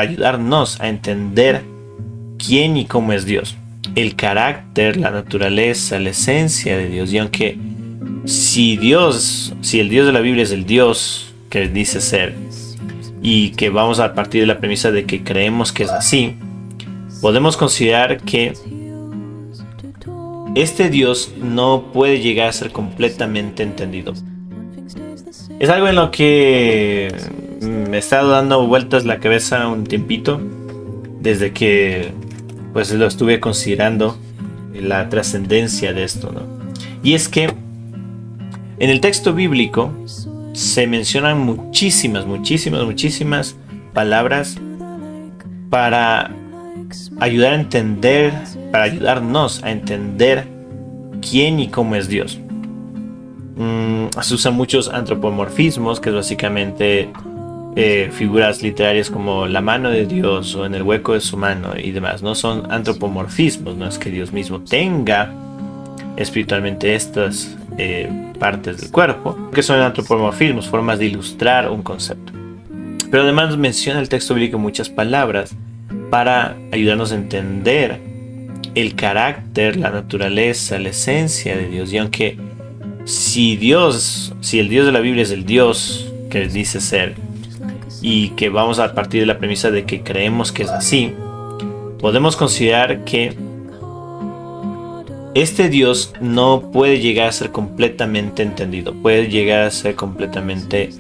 ayudarnos a entender quién y cómo es Dios, el carácter, la naturaleza, la esencia de Dios. Y aunque si el Dios de la Biblia es el Dios que dice ser, y que vamos a partir de la premisa de que creemos que es así, podemos considerar que este Dios no puede llegar a ser completamente entendido. Es algo en lo que me he estado dando vueltas la cabeza un tiempito, desde que pues lo estuve considerando, la trascendencia de esto, ¿no? Y es que en el texto bíblico se mencionan muchísimas palabras para ayudar a entender, para ayudarnos a entender quién y cómo es Dios. Se usan muchos antropomorfismos, que es básicamente figuras literarias como la mano de Dios o en el hueco de su mano y demás. No son antropomorfismos, no es que Dios mismo tenga espiritualmente estas partes del cuerpo, que son antropomorfismos, formas de ilustrar un concepto. Pero además menciona el texto bíblico muchas palabras para ayudarnos a entender el carácter, la naturaleza, la esencia de Dios. Y aunque si el Dios de la Biblia es el Dios que dice ser, y que vamos a partir de la premisa de que creemos que es así, podemos considerar que este Dios no puede llegar a ser completamente entendido, puede llegar a ser completamente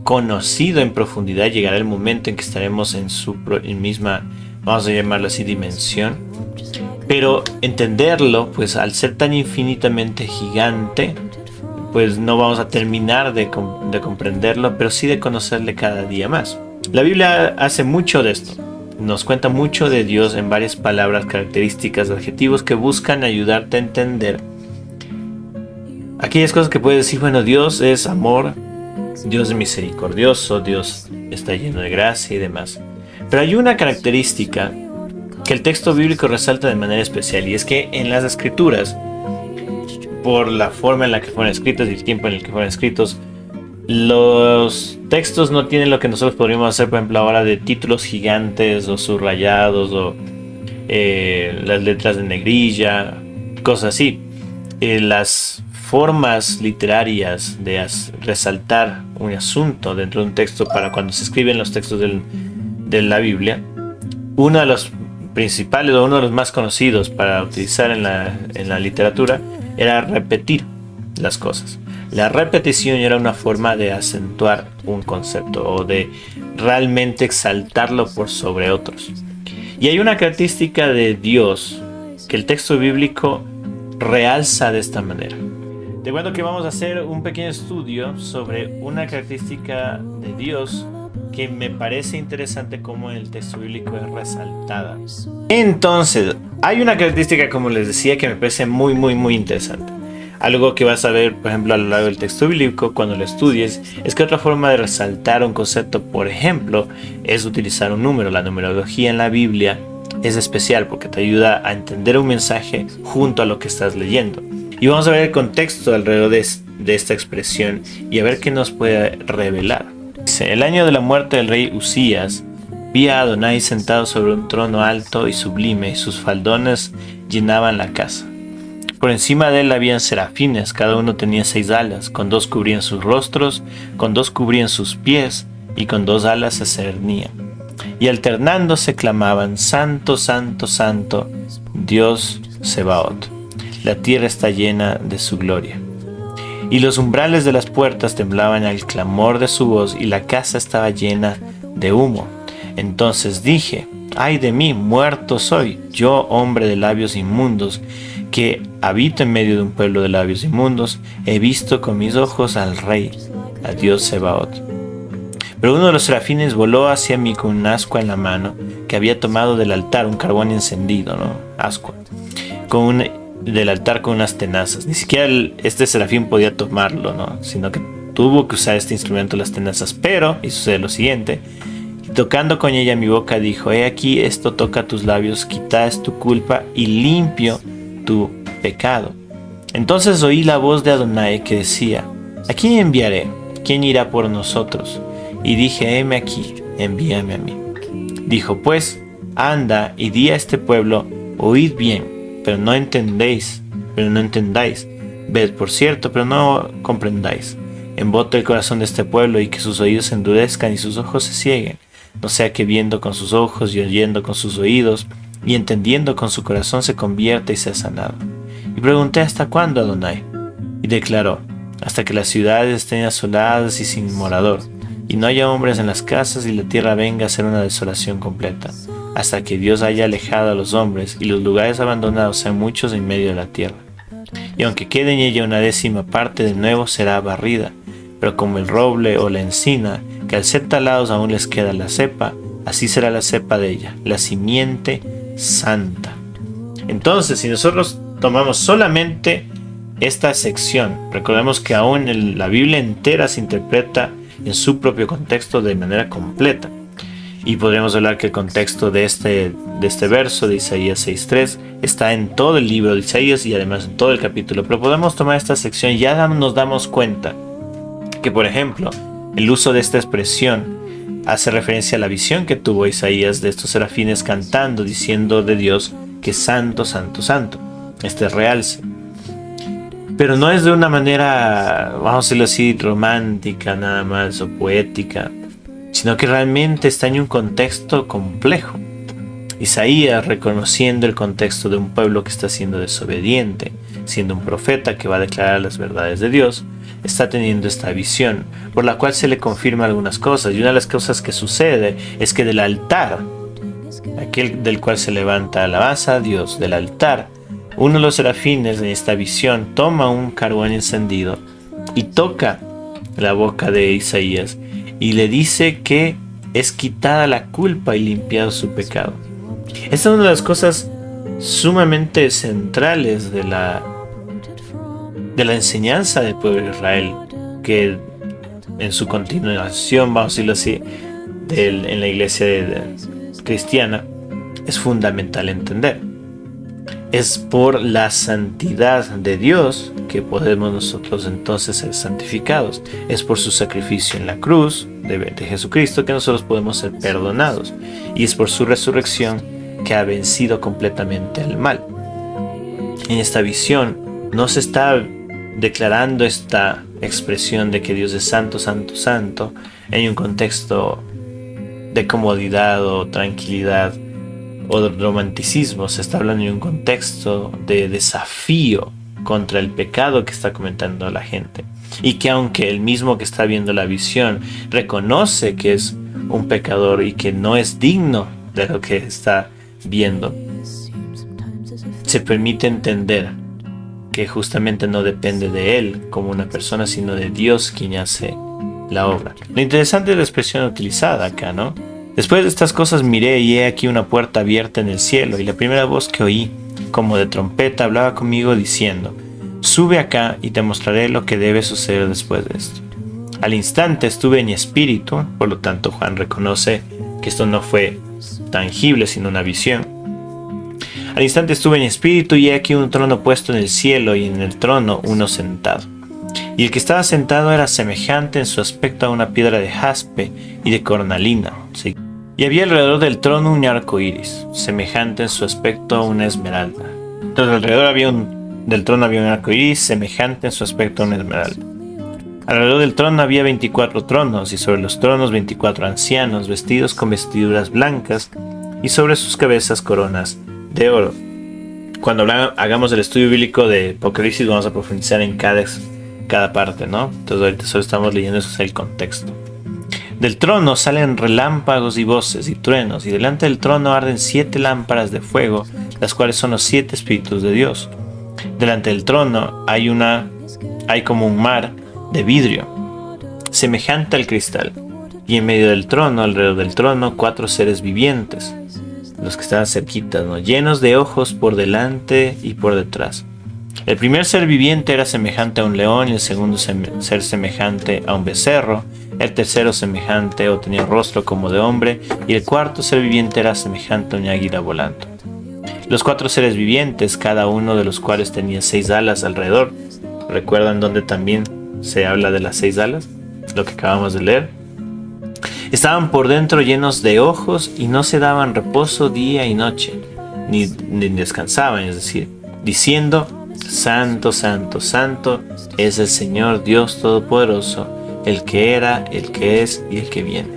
conocido en profundidad. Llegará el momento en que estaremos en su misma, vamos a llamarlo así, dimensión. Pero entenderlo, pues al ser tan infinitamente gigante, pues no vamos a terminar de comprenderlo, pero sí de conocerle cada día más. La Biblia hace mucho de esto. Nos cuenta mucho de Dios en varias palabras, características, adjetivos que buscan ayudarte a entender aquellas cosas que puedes decir. Bueno, Dios es amor, Dios es misericordioso, Dios está lleno de gracia y demás. Pero hay una característica que el texto bíblico resalta de manera especial, y es que en las escrituras, por la forma en la que fueron escritas y el tiempo en el que fueron escritos, los textos no tienen lo que nosotros podríamos hacer, por ejemplo, ahora de títulos gigantes o subrayados o las letras de negrilla, cosas así. Las formas literarias de resaltar un asunto dentro de un texto, para cuando se escriben los textos de la Biblia, uno de los principales o uno de los más conocidos para utilizar en la literatura era repetir las cosas. La repetición era una forma de acentuar un concepto o de realmente exaltarlo por sobre otros. Y hay una característica de Dios que el texto bíblico realza de esta manera. Te cuento que vamos a hacer un pequeño estudio sobre una característica de Dios que me parece interesante como en el texto bíblico es resaltada. Entonces, hay una característica, como les decía, que me parece muy interesante. Algo que vas a ver, por ejemplo, a lo largo del texto bíblico cuando lo estudies, es que otra forma de resaltar un concepto, por ejemplo, es utilizar un número. La numerología en la Biblia es especial porque te ayuda a entender un mensaje junto a lo que estás leyendo. Y vamos a ver el contexto alrededor de esta expresión y a ver qué nos puede revelar. Dice: el año de la muerte del rey Usías, vi a Adonai sentado sobre un trono alto y sublime, y sus faldones llenaban la casa. Por encima de él habían serafines, cada uno tenía 6 alas, con 2 cubrían sus rostros, con 2 cubrían sus pies, y con 2 alas se cernían. Y alternándose clamaban: Santo, Santo, Santo, Dios Sebaot. La tierra está llena de su gloria. Y los umbrales de las puertas temblaban al clamor de su voz, y la casa estaba llena de humo. Entonces dije: ay de mí, muerto soy, yo, hombre de labios inmundos, que habito en medio de un pueblo de labios inmundos. He visto con mis ojos al Rey, a Dios Sebaot. Pero uno de los serafines voló hacia mí con un ascua en la mano, que había tomado del altar, un carbón encendido, ¿no? Ascua. Del altar con unas tenazas. Ni siquiera este serafín podía tomarlo, ¿no? Sino que tuvo que usar este instrumento, las tenazas. Pero, y sucede lo siguiente: tocando con ella mi boca, dijo: he aquí, esto toca tus labios, quita es tu culpa y limpio tu pecado. Entonces oí la voz de Adonai que decía: ¿a quién enviaré? ¿Quién irá por nosotros? Y dije: heme aquí, envíame a mí. Dijo pues: anda y di a este pueblo, oíd bien, pero no entendáis, ved por cierto, pero no comprendáis. Embota el corazón de este pueblo, y que sus oídos se endurezcan y sus ojos se cieguen, no sea que viendo con sus ojos y oyendo con sus oídos y entendiendo con su corazón se convierta y sea sanado. Y pregunté: ¿hasta cuándo, Adonai? Y declaró: hasta que las ciudades estén asoladas y sin morador, y no haya hombres en las casas, y la tierra venga a ser una desolación completa, hasta que Dios haya alejado a los hombres y los lugares abandonados sean muchos en medio de la tierra. Y aunque quede en ella una 10ª parte, de nuevo será barrida, pero como el roble o la encina, que al ser talados aún les queda la cepa, así será la cepa de ella, la simiente santa. Entonces, si nosotros tomamos solamente esta sección, recordemos que aún la Biblia entera se interpreta en su propio contexto de manera completa. Y podríamos hablar que el contexto de este verso de Isaías 6.3 está en todo el libro de Isaías y además en todo el capítulo. Pero podemos tomar esta sección y ya nos damos cuenta que, por ejemplo, el uso de esta expresión hace referencia a la visión que tuvo Isaías de estos serafines cantando, diciendo de Dios que santo, santo, santo. Este realce. Pero no es de una manera, vamos a decirlo así, romántica nada más o poética, sino que realmente está en un contexto complejo. Isaías, reconociendo el contexto de un pueblo que está siendo desobediente, siendo un profeta que va a declarar las verdades de Dios, está teniendo esta visión, por la cual se le confirma algunas cosas. Y una de las cosas que sucede es que del altar, aquel del cual se levanta alabanza a Dios, del altar, uno de los serafines en esta visión toma un carbón encendido y toca la boca de Isaías y le dice que es quitada la culpa y limpiado su pecado. Esta es una de las cosas sumamente centrales de la enseñanza del pueblo de Israel, que en su continuación, vamos a decirlo así, en la iglesia cristiana, es fundamental entender. Es por la santidad de Dios que podemos nosotros entonces ser santificados. Es por su sacrificio en la cruz de Jesucristo que nosotros podemos ser perdonados. Y es por su resurrección que ha vencido completamente el mal. En esta visión no se está declarando esta expresión de que Dios es santo, santo, santo en un contexto de comodidad o tranquilidad o de romanticismo. Se está hablando en un contexto de desafío contra el pecado que está comentando la gente, y que aunque el mismo que está viendo la visión reconoce que es un pecador y que no es digno de lo que está viendo, se permite entender que justamente no depende de él como una persona, sino de Dios quien hace la obra. Lo interesante es la expresión utilizada acá, ¿no? Después de estas cosas miré, y he aquí una puerta abierta en el cielo, y la primera voz que oí, como de trompeta, hablaba conmigo diciendo: sube acá y te mostraré lo que debe suceder después de esto. Al instante estuve en mi espíritu. Por lo tanto, Juan reconoce que esto no fue tangible, sino una visión. Al instante estuve en mi espíritu, y he aquí un trono puesto en el cielo, y en el trono uno sentado. Y el que estaba sentado era semejante en su aspecto a una piedra de jaspe y de cornalina. ¿Sí? Y había alrededor del trono un arco iris, semejante en su aspecto a una esmeralda. Entonces alrededor del trono había un arco iris, semejante en su aspecto a una esmeralda. Alrededor del trono había 24 tronos, y sobre los tronos 24 ancianos, vestidos con vestiduras blancas, y sobre sus cabezas coronas de oro. Cuando hagamos el estudio bíblico de Apocalipsis, vamos a profundizar en cada parte, ¿no? Entonces ahorita solo estamos leyendo, eso es el contexto. Del trono salen relámpagos y voces y truenos, y delante del trono arden 7 lámparas de fuego, las cuales son los 7 espíritus de Dios. Delante del trono hay como un mar de vidrio, semejante al cristal, y en medio del trono, alrededor del trono, 4 seres vivientes, los que estaban cerquitas, ¿no? Llenos de ojos por delante y por detrás. El primer ser viviente era semejante a un león, y el segundo ser semejante a un becerro, el tercero semejante o tenía un rostro como de hombre, y el cuarto ser viviente era semejante a un águila volando. Los 4 seres vivientes, cada uno de los cuales tenía 6 alas alrededor. ¿Recuerdan dónde también se habla de las 6 alas? Lo que acabamos de leer. Estaban por dentro llenos de ojos y no se daban reposo día y noche, ni descansaban, es decir, diciendo: Santo, santo, santo es el Señor Dios Todopoderoso, el que era, el que es y el que viene.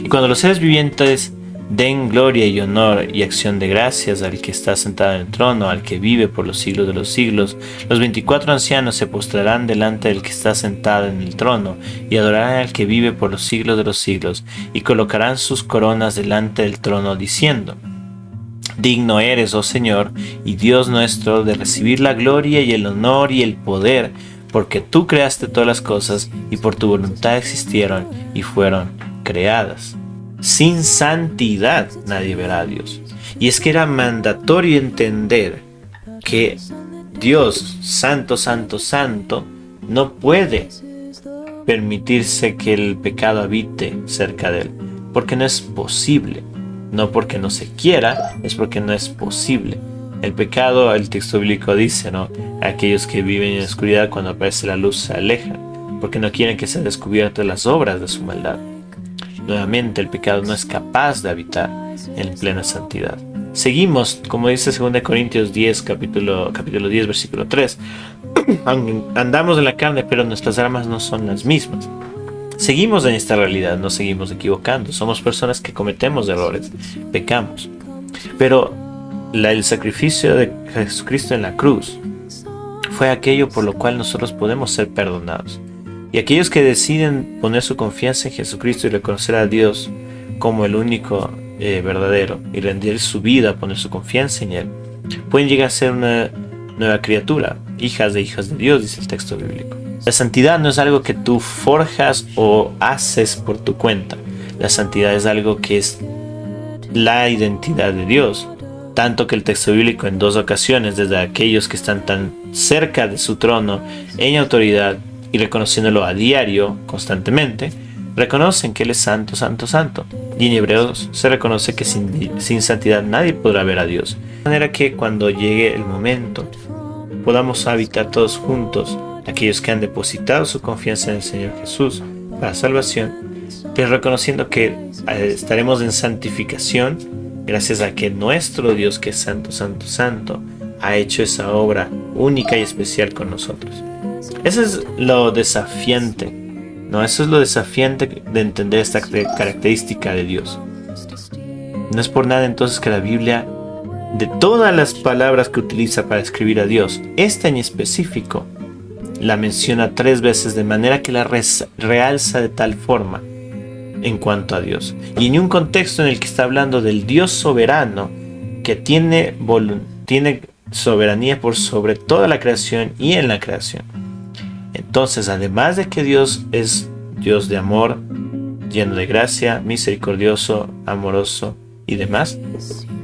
Y cuando los seres vivientes den gloria y honor y acción de gracias al que está sentado en el trono, al que vive por los siglos de los siglos, los 24 ancianos se postrarán delante del que está sentado en el trono y adorarán al que vive por los siglos de los siglos, y colocarán sus coronas delante del trono diciendo: Digno eres, oh Señor y Dios nuestro, de recibir la gloria y el honor y el poder, porque tú creaste todas las cosas y por tu voluntad existieron y fueron creadas. Sin santidad nadie verá a Dios. Y es que era mandatorio entender que Dios, santo, santo, santo, no puede permitirse que el pecado habite cerca de él, porque no es posible. No porque no se quiera, es porque no es posible. El pecado, el texto bíblico dice, ¿no? Aquellos que viven en la oscuridad, cuando aparece la luz se alejan, porque no quieren que sean descubiertas las obras de su maldad. Nuevamente, el pecado no es capaz de habitar en plena santidad. Seguimos, como dice 2 Corintios 10, capítulo 10, versículo 3. Andamos en la carne, pero nuestras armas no son las mismas. Seguimos en esta realidad, no seguimos equivocando. Somos personas que cometemos errores, pecamos. Pero el sacrificio de Jesucristo en la cruz fue aquello por lo cual nosotros podemos ser perdonados. Y aquellos que deciden poner su confianza en Jesucristo y reconocer a Dios como el único verdadero y rendir su vida, poner su confianza en Él, pueden llegar a ser una nueva criatura, hijas de Dios, dice el texto bíblico. La santidad no es algo que tú forjas o haces por tu cuenta. La santidad es algo que es la identidad de Dios. Tanto que el texto bíblico en 2 ocasiones, desde aquellos que están tan cerca de su trono en autoridad y reconociéndolo a diario, constantemente, reconocen que Él es santo, santo, santo. Y en Hebreos se reconoce que sin santidad nadie podrá ver a Dios. De manera que cuando llegue el momento, podamos habitar todos juntos, aquellos que han depositado su confianza en el Señor Jesús para salvación, pero reconociendo que estaremos en santificación gracias a que nuestro Dios, que es santo, santo, santo, ha hecho esa obra única y especial con nosotros. Eso es lo desafiante, ¿no? Eso es lo desafiante de entender esta característica de Dios. No es por nada entonces que la Biblia, de todas las palabras que utiliza para escribir a Dios, esta en específico la menciona 3 veces, de manera que la realza de tal forma en cuanto a Dios. Y en un contexto en el que está hablando del Dios soberano, que tiene soberanía por sobre toda la creación y en la creación. Entonces, además de que Dios es Dios de amor, lleno de gracia, misericordioso, amoroso y demás,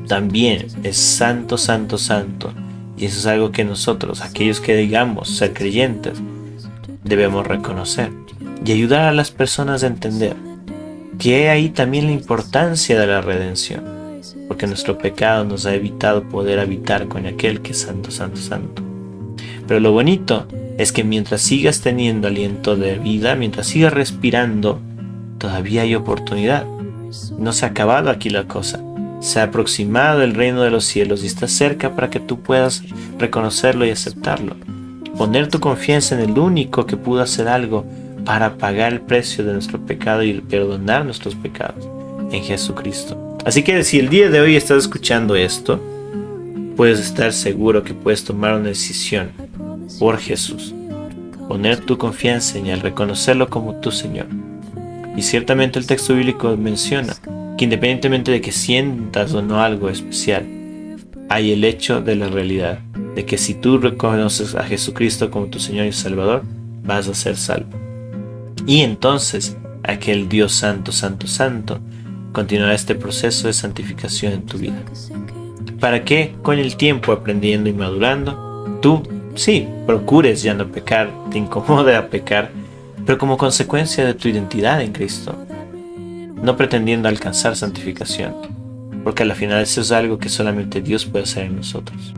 también es santo, santo, santo. Y eso es algo que nosotros, aquellos que digamos ser creyentes, debemos reconocer y ayudar a las personas a entender que ahí también la importancia de la redención, porque nuestro pecado nos ha evitado poder habitar con aquel que es santo, santo, santo. Pero lo bonito es que mientras sigas teniendo aliento de vida, mientras sigas respirando, todavía hay oportunidad. No se ha acabado aquí la cosa. Se ha aproximado el reino de los cielos y está cerca para que tú puedas reconocerlo y aceptarlo. Poner tu confianza en el único que pudo hacer algo para pagar el precio de nuestro pecado y perdonar nuestros pecados, en Jesucristo. Así que si el día de hoy estás escuchando esto, puedes estar seguro que puedes tomar una decisión por Jesús. Poner tu confianza en Él, reconocerlo como tu Señor. Y ciertamente el texto bíblico menciona que independientemente de que sientas o no algo especial, hay el hecho de la realidad de que si tú reconoces a Jesucristo como tu Señor y Salvador, vas a ser salvo. Y entonces aquel Dios santo, santo, santo continuará este proceso de santificación en tu vida, para que con el tiempo, aprendiendo y madurando, tú sí procures ya no pecar, te incomode a pecar, pero como consecuencia de tu identidad en Cristo, no pretendiendo alcanzar santificación, porque al final eso es algo que solamente Dios puede hacer en nosotros.